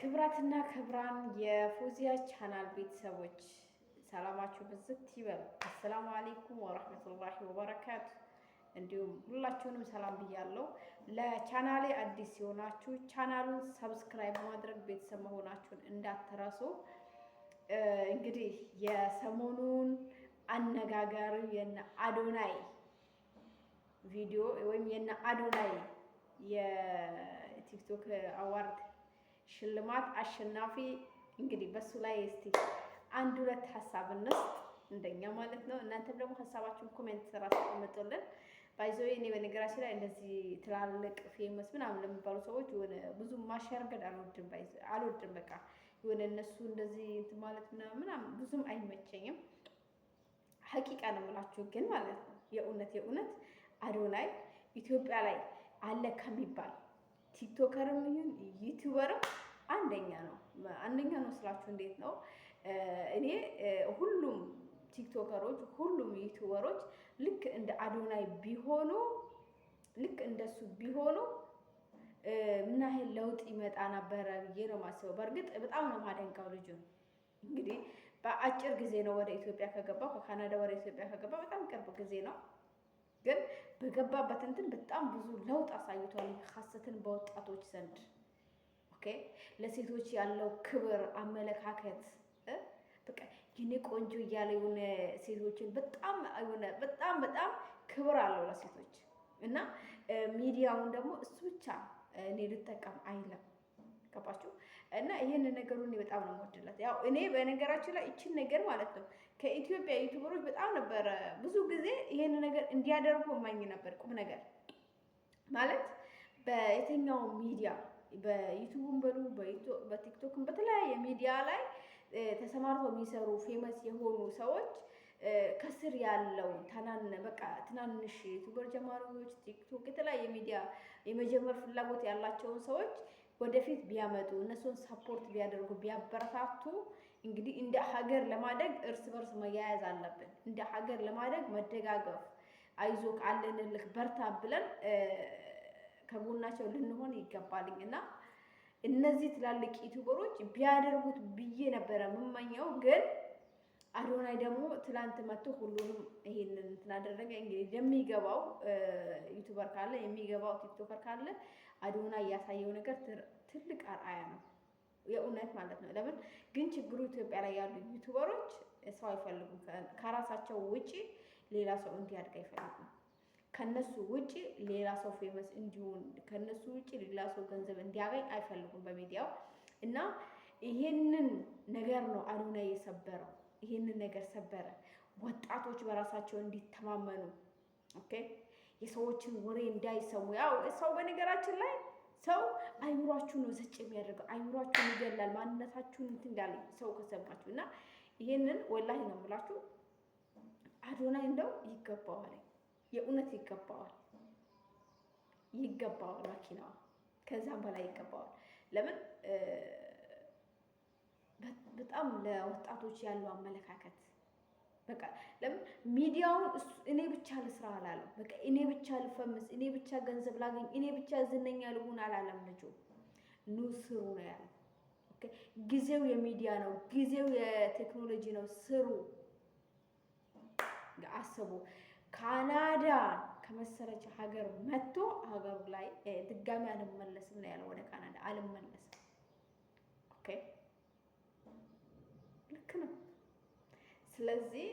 ክብራትና ክብራን የፎዚያ ቻናል ቤተሰቦች ሰላማችሁ ብዝት ይበል። አሰላሙ አለይኩም ወራህመቱላሂ ወበረካቱ። እንዲሁም ሁላችሁንም ሰላም ብያለሁ። ለቻናሌ አዲስ ሲሆናችሁ ቻናሉን ሰብስክራይብ ማድረግ ቤተሰብ መሆናችሁን እንዳትረሱ። እንግዲህ የሰሞኑን አነጋጋሪ የነ አዶናይ ቪዲዮ ወይም የነ አዶናይ የቲክቶክ አዋርድ ሽልማት አሸናፊ እንግዲህ በሱ ላይ እስቲ አንድ ሁለት ሀሳብ እንስጥ እንደኛ ማለት ነው። እናንተም ደግሞ ሀሳባችሁን ኮሜንት ስራ አስቀምጡልን። ባይዘው እኔ በነገራችን ላይ እንደዚህ ትላልቅ ፌመስ ምናምን ለሚባሉ ሰዎች የሆነ ብዙ ማሸርገድ አልወድም። በቃ የሆነ እነሱ እንደዚህ እንትን ማለት ምናምን ብዙም አይመቸኝም። ሀቂቃ ነው የምላችሁ ግን ማለት ነው የእውነት አዶናይ ኢትዮጵያ ላይ አለ ከሚባል ቲክቶከርም ይሁን ዩቲዩበርም አንደኛ ነው ስላችሁ እንዴት ነው? እኔ ሁሉም ቲክቶከሮች ሁሉም ዩቲዩበሮች ልክ እንደ አዶናይ ቢሆኑ ልክ እንደሱ ቢሆኑ ምን ያህል ለውጥ ይመጣ ነበረ ብዬ ነው የማስበው። በእርግጥ በጣም ነው የማደንቀው ልጁን። እንግዲህ በአጭር ጊዜ ነው ወደ ኢትዮጵያ ከገባው፣ ከካናዳ ወደ ኢትዮጵያ ከገባ በጣም ቅርብ ጊዜ ነው። ግን በገባበት እንትን በጣም ብዙ ለውጥ አሳይቷል። ሀሰትን በወጣቶች ዘንድ ኦኬ፣ ለሴቶች ያለው ክብር አመለካከት በቃ የኔ ቆንጆ እያለ የሆነ ሴቶችን በጣም ክብር አለው ለሴቶች እና ሚዲያውን ደግሞ እሱ ብቻ እኔ ልጠቀም አይለም። ገባችሁ? እና ይሄን ነገሩን እኔ በጣም ነው የምወድለት። ያው እኔ በነገራችን ላይ እቺን ነገር ማለት ነው ከኢትዮጵያ ዩቲዩበሮች በጣም ነበረ ብዙ ጊዜ ይሄን ነገር እንዲያደርጉ ማኝ ነበር። ቁም ነገር ማለት በየትኛው ሚዲያ በዩቲዩብም በሉ በቲክቶክም በተለያየ ሚዲያ ላይ ተሰማርተው የሚሰሩ ፌመስ የሆኑ ሰዎች ከስር ያለው ትናንሽ ዩቲዩበር ጀማሪዎች ቲክቶክ የተለያየ ሚዲያ የመጀመር ፍላጎት ያላቸውን ሰዎች ወደፊት ቢያመጡ እነሱን ሰፖርት ቢያደርጉ ቢያበረታቱ፣ እንግዲህ እንደ ሀገር ለማደግ እርስ በርስ መያያዝ አለብን። እንደ ሀገር ለማደግ መደጋገፍ፣ አይዞክ አለንልክ በርታ ብለን ከጎናቸው ልንሆን ይገባልኝ እና እነዚህ ትላልቅ ዩቲዩበሮች ቢያደርጉት ብዬ ነበረ የምመኘው። ግን አዶናይ ደግሞ ትላንት መጥቶ ሁሉንም ይሄንን ስላደረገ እንግዲህ የሚገባው ዩቲዩበር ካለ የሚገባው ቲክቶከር ካለ አዶናይ ያሳየው ነገር ትልቅ አርአያ ነው፣ የእውነት ማለት ነው። ለምን ግን ችግሩ ኢትዮጵያ ላይ ያሉ ዩቲዩበሮች ሰው አይፈልጉም። ከራሳቸው ውጪ ሌላ ሰው እንዲያድግ አይፈልጉም። ከነሱ ውጪ ሌላ ሰው ፌመስ እንዲሆን፣ ከነሱ ውጪ ሌላ ሰው ገንዘብ እንዲያገኝ አይፈልጉም በሚዲያው እና ይሄንን ነገር ነው አዶናይ የሰበረው። ይሄንን ነገር ሰበረ። ወጣቶች በራሳቸው እንዲተማመኑ ኦኬ፣ የሰዎችን ወሬ እንዳይሰሙ። ያው ሰው በነገራችን ላይ ሰው አይምሯችሁን ነው ዘጭ የሚያደርገው፣ አይምሯችሁን ይገላል፣ ማንነታችሁን እንትን እንዳለ ሰው ከሰማችሁ እና ይሄንን ወላሂ ነው የምላችሁ አዶናይ እንደው ይገባዋል፣ የእውነት ይገባዋል፣ መኪናዋ ከዛም በላይ ይገባዋል። ለምን በጣም ለወጣቶች ያለው አመለካከት በቃ ለምን ሚዲያውን እኔ ብቻ ልስራ አላለም። በቃ እኔ ብቻ ልፈምስ፣ እኔ ብቻ ገንዘብ ላገኝ፣ እኔ ብቻ ዝነኛ ልሁን አላለም። ልጁ ኑ ስሩ ነው ያለው። ኦኬ፣ ጊዜው የሚዲያ ነው፣ ጊዜው የቴክኖሎጂ ነው። ስሩ። አስቡ፣ ካናዳ ከመሰለች ሀገር መጥቶ ሀገሩ ላይ ድጋሚ አልመለስም ነው ያለው። ወደ ካናዳ አልመለስም። ኦኬ፣ ልክ ነው። ስለዚህ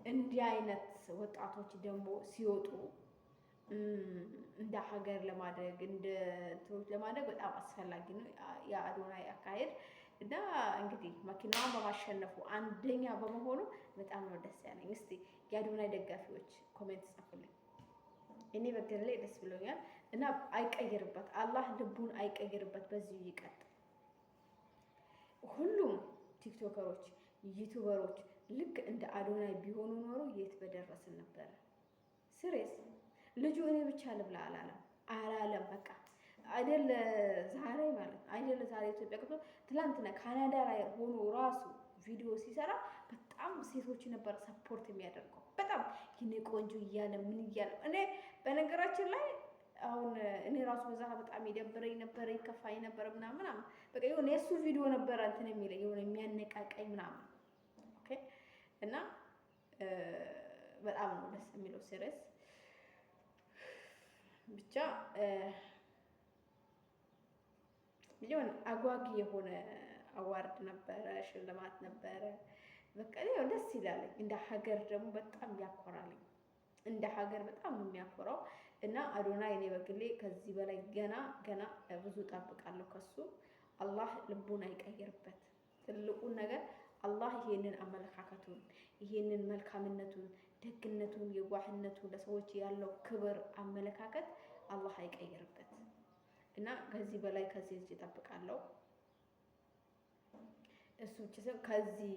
እንዲህ አይነት ወጣቶች ደግሞ ሲወጡ እንደ ሀገር ለማደግ እንደ ትውልድ ለማደግ በጣም አስፈላጊ ነው የአዶናይ አካሄድ እና እንግዲህ መኪናዋን በማሸነፉ አንደኛ በመሆኑ በጣም ነው ደስ ያለኝ። እስቲ የአዶናይ ደጋፊዎች ኮሜንት ጻፉልኝ። እኔ በግሌ ደስ ብሎኛል እና አይቀይርበት፣ አላህ ልቡን አይቀይርበት፣ በዚሁ ይቀጥል። ሁሉም ቲክቶከሮች ዩቲዩበሮች ልክ እንደ አዶናይ ቢሆኑ ኖሮ የት በደረስን ነበረ። ስሬስ ልጁ እኔ ብቻ ልብላ አላለም። በቃ አይደለ ዛሬ ማለት አይደለ ዛሬ ኢትዮጵያ ገብቶ ትላንትና ካናዳ ላይ ሆኖ ራሱ ቪዲዮ ሲሰራ በጣም ሴቶች ነበር ሰፖርት የሚያደርገው። በጣም የኔ ቆንጆ እያለ ምን እያለ እኔ በነገራችን ላይ አሁን እኔ ራሱ በዛ በጣም የደበረኝ ነበረ፣ ይከፋኝ ነበረ ምናምን ምናምን በቃ የሆነ የእሱ ቪዲዮ ነበረ እንትን የሚለኝ የሆነ የሚያነቃቃኝ ምናምን። ኦኬ እና በጣም ነው ደስ የሚለው ሲሪየስ ብቻ የሆነ አጓጊ የሆነ አዋርድ ነበረ፣ ሽልማት ነበረ። በቃ ያው ደስ ይላል። እንደ ሀገር ደግሞ በጣም ያኮራልኝ። እንደ ሀገር በጣም ነው የሚያኮራው። እና አዶናይ እኔ በግሌ ከዚህ በላይ ገና ብዙ ጠብቃለሁ ከሱ። አላህ ልቡን አይቀይርበት። ትልቁን ነገር አላህ ይሄንን አመለካከቱን፣ ይሄንን መልካምነቱን፣ ደግነቱን፣ የዋህነቱን፣ ለሰዎች ያለው ክብር አመለካከት አላህ አይቀይርበት እና ከዚህ በላይ ከዚህ ልጅ እጠብቃለሁ። እሱ ብቻ ሳይሆን ከዚህ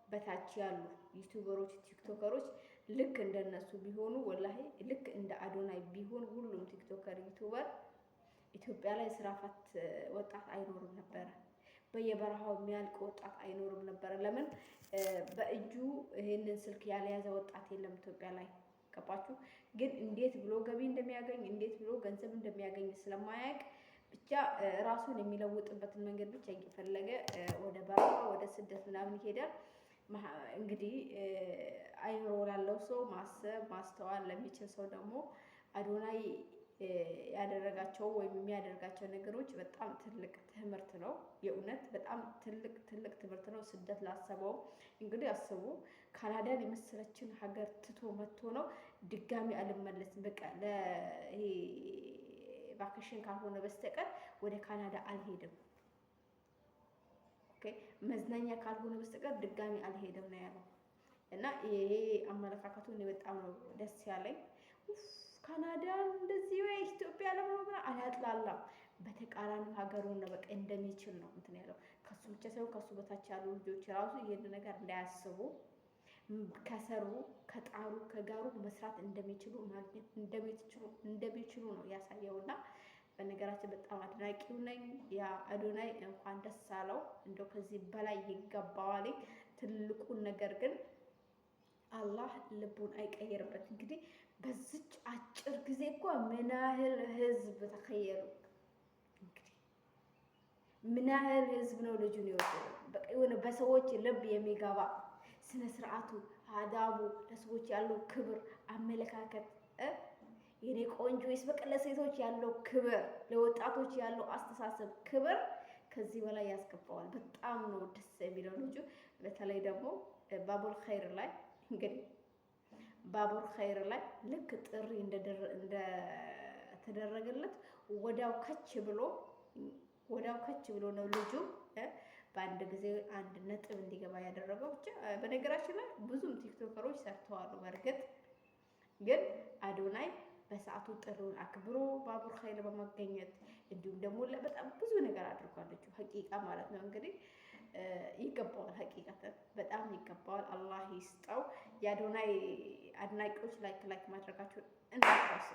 በታች ያሉ ዩቲዩበሮች፣ ቲክቶከሮች ልክ እንደነሱ ቢሆኑ ወላሂ ልክ እንደ አዶናይ ቢሆን ሁሉም ቲክቶከር፣ ዩቲዩበር ኢትዮጵያ ላይ ስራ ፈት ወጣት አይኖርም ነበረ። በየበረሃው የሚያልቅ ወጣት አይኖርም ነበረ። ለምን በእጁ ይሄንን ስልክ ያልያዘ ወጣት የለም ኢትዮጵያ ላይ። ገባችሁ? ግን እንዴት ብሎ ገቢ እንደሚያገኝ እንዴት ብሎ ገንዘብ እንደሚያገኝ ስለማያውቅ ብቻ ራሱን የሚለውጥበትን መንገድ ብቻ እየፈለገ ወደ በረሃ ወደ ስደት ምናምን ይሄዳል። እንግዲህ አይምሮ ላለው ሰው ማሰብ ማስተዋል ለሚችል ሰው ደግሞ አዶናይ ያደረጋቸው ወይም የሚያደርጋቸው ነገሮች በጣም ትልቅ ትምህርት ነው። የእውነት በጣም ትልቅ ትምህርት ነው። ስደት ላሰበው እንግዲህ አስቡ፣ ካናዳን የመሰለችን ሀገር ትቶ መጥቶ ነው ድጋሚ አልመለስም በቃ ለይሄ ቫኬሽን ካልሆነ በስተቀር ወደ ካናዳ አልሄድም፣ ኦኬ መዝናኛ ካልሆነ በስተቀር ድጋሚ አልሄድም ነው ያለው። እና ይሄ አመለካከቱ እኔ በጣም ነው ደስ ያለኝ። ካናዳ እንደዚህ ወይ ኢትዮጵያ ለምን አላጥላላም። በተቃራኒ ሀገሩን ነው በቃ እንደሚችል ነው እንትን ያለው። ከሱ ብቻ ሳይሆን ከሱ በታች ያሉ ልጆች ራሱ ይሄን ነገር እንዳያስቡ ከሰሩ ከጣሩ ከጋሩ መስራት እንደሚችሉ ማግኘት እንደሚችሉ ነው ያሳየውና በነገራችን በጣም አድናቂው ነኝ። ያ አዶናይ እንኳን ደስ አለው። እንደው ከዚህ በላይ ይገባዋል። ትልቁን ነገር ግን አላህ ልቡን አይቀየርበት። እንግዲህ በዚች አጭር ጊዜ እኮ ምን ያህል ህዝብ ተከየሉ። እንግዲህ ምን ያህል ህዝብ ነው ልጁን ይወደው። በቃ የሆነ በሰዎች ልብ የሚገባ ስነ ስርዓቱ፣ አዳቡ፣ ለሰዎች ያለው ክብር፣ አመለካከት የኔ ቆንጆስ በቃ ለሴቶች ያለው ክብር፣ ለወጣቶች ያለው አስተሳሰብ ክብር ከዚህ በላይ ያስከፋዋል። በጣም ነው ደስ የሚለው ልጁ። በተለይ ደግሞ ባቡል ኸይር ላይ እንግዲህ ባቡር ኸይር ላይ ልክ ጥሪ እንደተደረገለት ወዲያው ከች ብሎ ነው ልጁ በአንድ ጊዜ 1 ነጥብ እንዲገባ ያደረገው። ብቻ በነገራችን ላይ ብዙም ቲክቶከሮች ሰርተዋል። በእርግጥ ግን አዶናይ በሰዓቱ ጥሪውን አክብሮ ባቡር ኸይር በመገኘት እንዲሁም ደግሞ በጣም ብዙ ነገር አድርጓለች። ሀቂቃ ማለት ነው እንግዲህ ይገባዋል። ሀቂቃተን በጣም ይገባዋል። አላህ ይስጠው። የአዶናይ አድናቂዎች ላይክ ማድረጋቸውን እንዳትረሱ።